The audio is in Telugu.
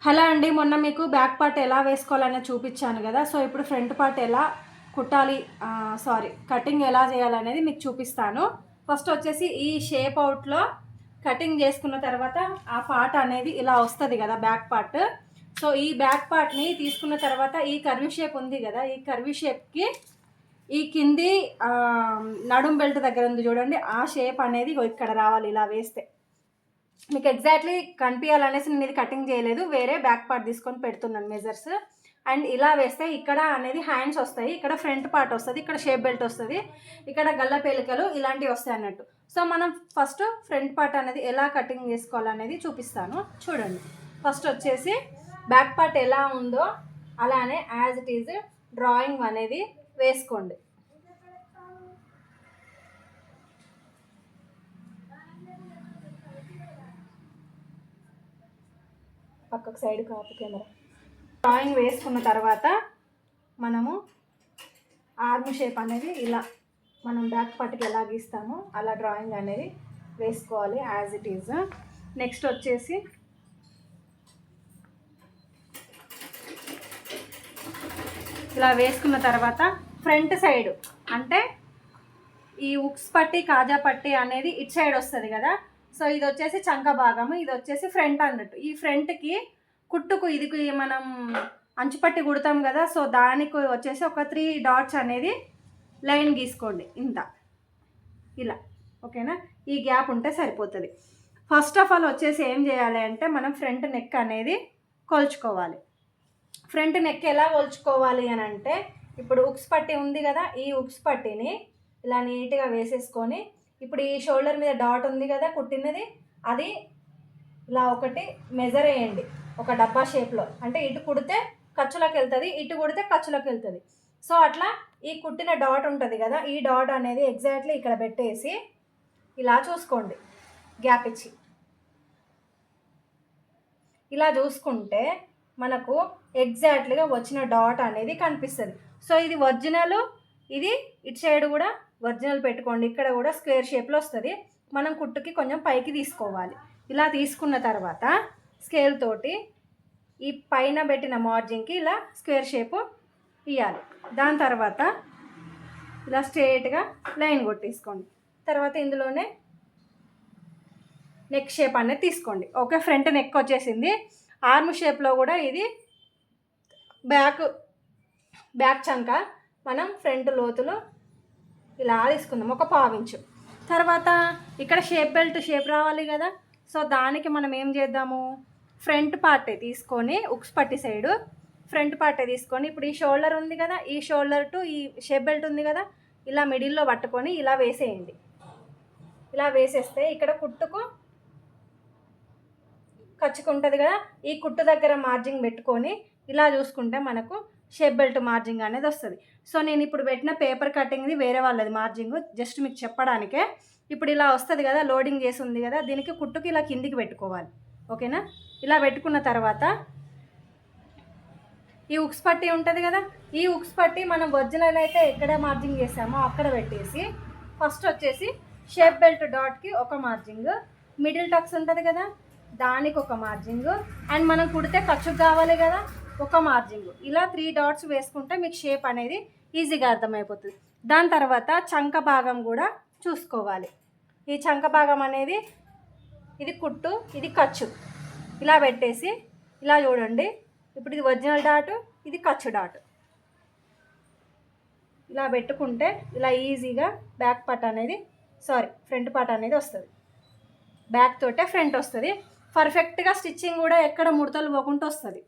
హలో అండి, మొన్న మీకు బ్యాక్ పార్ట్ ఎలా వేసుకోవాలని చూపించాను కదా. సో ఇప్పుడు ఫ్రంట్ పార్ట్ ఎలా కుట్టాలి, కటింగ్ ఎలా చేయాలనేది మీకు చూపిస్తాను. ఫస్ట్ వచ్చేసి ఈ షేప్ అవుట్లో కటింగ్ చేసుకున్న తర్వాత ఆ పార్ట్ అనేది ఇలా వస్తుంది కదా బ్యాక్ పార్ట్. సో ఈ బ్యాక్ పార్ట్ని తీసుకున్న తర్వాత ఈ కర్వీ షేప్ ఉంది కదా, ఈ కర్వీ షేప్కి ఈ కింది నడుం బెల్ట్ దగ్గర ఉంది చూడండి, ఆ షేప్ అనేది ఇక్కడ రావాలి. ఇలా వేస్తే మీకు ఎగ్జాక్ట్లీ కనిపించాలనేసి నేను ఇది కటింగ్ చేయలేదు, వేరే బ్యాక్ పార్ట్ తీసుకొని పెడుతున్నాను మెజర్స్. అండ్ ఇలా వేస్తే ఇక్కడ అనేది హ్యాండ్స్ వస్తాయి, ఇక్కడ ఫ్రంట్ పార్ట్ వస్తుంది, ఇక్కడ షేప్ బెల్ట్ వస్తుంది, ఇక్కడ గల్ల పేలికలు ఇలాంటివి వస్తాయి అన్నట్టు. సో మనం ఫస్ట్ ఫ్రంట్ పార్ట్ అనేది ఎలా కటింగ్ చేసుకోవాలనేది చూపిస్తాను చూడండి. ఫస్ట్ వచ్చేసి బ్యాక్ పార్ట్ ఎలా ఉందో అలానే యాజ్ ఇట్ ఈజ్ డ్రాయింగ్ అనేది వేసుకోండి. పక్కకు సైడ్ కాపు కెమెరా. డ్రాయింగ్ వేసుకున్న తర్వాత మనము ఆర్మ్ షేప్ అనేది ఇలా మనం బ్యాక్ పార్ట్కి ఎలా గీస్తామో అలా డ్రాయింగ్ అనేది వేసుకోవాలి యాజ్ ఇట్ ఈజ్. నెక్స్ట్ వచ్చేసి ఇలా వేసుకున్న తర్వాత ఫ్రంట్ సైడ్ అంటే ఈ ఉక్స్ పట్టి కాజా పట్టి అనేది ఇటు సైడ్ వస్తుంది కదా. సో ఇది వచ్చేసి చంక భాగము, ఇది వచ్చేసి ఫ్రంట్ అన్నట్టు. ఈ ఫ్రంట్కి కుట్టుకు ఇది మనం అంచుపట్టి కుడతాం కదా, సో దానికి వచ్చేసి ఒక 3 డాట్స్ అనేది లైన్ గీసుకోండి ఇంత ఇలా. ఓకేనా, ఈ గ్యాప్ ఉంటే సరిపోతుంది. ఫస్ట్ ఆఫ్ ఆల్ వచ్చేసి ఏం చేయాలి అంటే మనం ఫ్రంట్ నెక్ అనేది కొలుచుకోవాలి. ఫ్రంట్ నెక్ ఎలా కొలుచుకోవాలి అని అంటే, ఇప్పుడు ఉక్స్ పట్టి ఉంది కదా, ఈ ఉక్స్ పట్టిని ఇలా నీట్గా వేసేసుకొని ఇప్పుడు ఈ షోల్డర్ మీద డాట్ ఉంది కదా కుట్టినది, అది ఇలా ఒకటి మెజర్ వేయండి ఒక డబ్బా షేప్లో. అంటే ఇటు కుడితే ఖర్చులోకి వెళ్తుంది, ఇటు కుడితే ఖర్చులోకి వెళ్తుంది. సో అట్లా ఈ కుట్టిన డాట్ ఉంటుంది కదా, ఈ డాట్ అనేది ఎగ్జాక్ట్లీ ఇక్కడ పెట్టేసి ఇలా చూసుకోండి గ్యాప్ ఇచ్చి. ఇలా చూసుకుంటే మనకు ఎగ్జాక్ట్లీగా వచ్చిన డాట్ అనేది కనిపిస్తుంది. సో ఇది ఒరిజినల్, ఇది ఇటు సైడ్ కూడా ఒరిజినల్ పెట్టుకోండి. ఇక్కడ కూడా స్క్వేర్ షేప్లో వస్తుంది. మనం కుట్టుకి కొంచెం పైకి తీసుకోవాలి. ఇలా తీసుకున్న తర్వాత స్కేల్ తోటి ఈ పైన పెట్టిన మార్జిన్కి ఇలా స్క్వేర్ షేపు ఇవ్వాలి. దాని తర్వాత ఇలా స్ట్రేట్గా లైన్ కొట్టేసుకోండి. తర్వాత ఇందులోనే నెక్ షేప్ అనేది తీసుకోండి. ఓకే, ఫ్రంట్ నెక్ వచ్చేసింది. ఆర్మ్ షేప్లో కూడా ఇది బ్యాక్ చంక మనం ఫ్రంట్ లోతులో ఇలా తీసుకుందాం ఒక 1/4 ఇంచు. తర్వాత ఇక్కడ షేప్ బెల్ట్ షేప్ రావాలి కదా, సో దానికి మనం ఏం చేద్దాము, ఫ్రంట్ పార్టే తీసుకొని ఉక్స్ పట్టి సైడు ఫ్రంట్ పార్టే తీసుకొని ఇప్పుడు ఈ షోల్డర్ ఉంది కదా, ఈ షోల్డర్ టు ఈ షేప్ బెల్ట్ ఉంది కదా, ఇలా మిడిల్లో పట్టుకొని ఇలా వేసేయండి. ఇలా వేసేస్తే ఇక్కడ కుట్టుకు ఖర్చుకుంటుంది కదా, ఈ కుట్టు దగ్గర మార్జింగ్ పెట్టుకొని ఇలా చూసుకుంటే మనకు షేప్ బెల్ట్ మార్జింగ్ అనేది వస్తుంది. సో నేను ఇప్పుడు పెట్టిన పేపర్ కటింగ్ది వేరే వాళ్ళది మార్జింగ్, జస్ట్ మీకు చెప్పడానికే. ఇప్పుడు ఇలా వస్తుంది కదా, లోడింగ్ చేసి ఉంది కదా, దీనికి కుట్టుకి ఇలా కిందికి పెట్టుకోవాలి. ఓకేనా, ఇలా పెట్టుకున్న తర్వాత ఈ ఉక్స్ పట్టి ఉంటుంది కదా, ఈ ఉక్స్ పట్టి మనం ఒరిజినల్ అయితే ఎక్కడ మార్జింగ్ చేసామో అక్కడ పెట్టేసి ఫస్ట్ వచ్చేసి షేప్ బెల్ట్ డాట్కి ఒక మార్జింగ్, మిడిల్ టక్స్ ఉంటుంది కదా దానికి ఒక మార్జింగ్, అండ్ మనం కుడితే ఖర్చుకు కావాలి కదా ఒక మార్జింగ్. ఇలా 3 డాట్స్ వేసుకుంటే మీకు షేప్ అనేది ఈజీగా అర్థమైపోతుంది. దాని తర్వాత చంక భాగం కూడా చూసుకోవాలి. ఈ చంక భాగం అనేది ఇది కుట్టు, ఇది ఖర్చు. ఇలా పెట్టేసి ఇలా చూడండి, ఇప్పుడు ఇది ఒరిజినల్ డాట్, ఇది ఖర్చు డాట్. ఇలా పెట్టుకుంటే ఇలా ఈజీగా బ్యాక్ పార్ట్ అనేది ఫ్రంట్ పార్ట్ అనేది వస్తుంది. బ్యాక్ తోటే ఫ్రంట్ వస్తుంది. పర్ఫెక్ట్గా స్టిచ్చింగ్ కూడా ఎక్కడ ముడతలు పోకుండా వస్తుంది.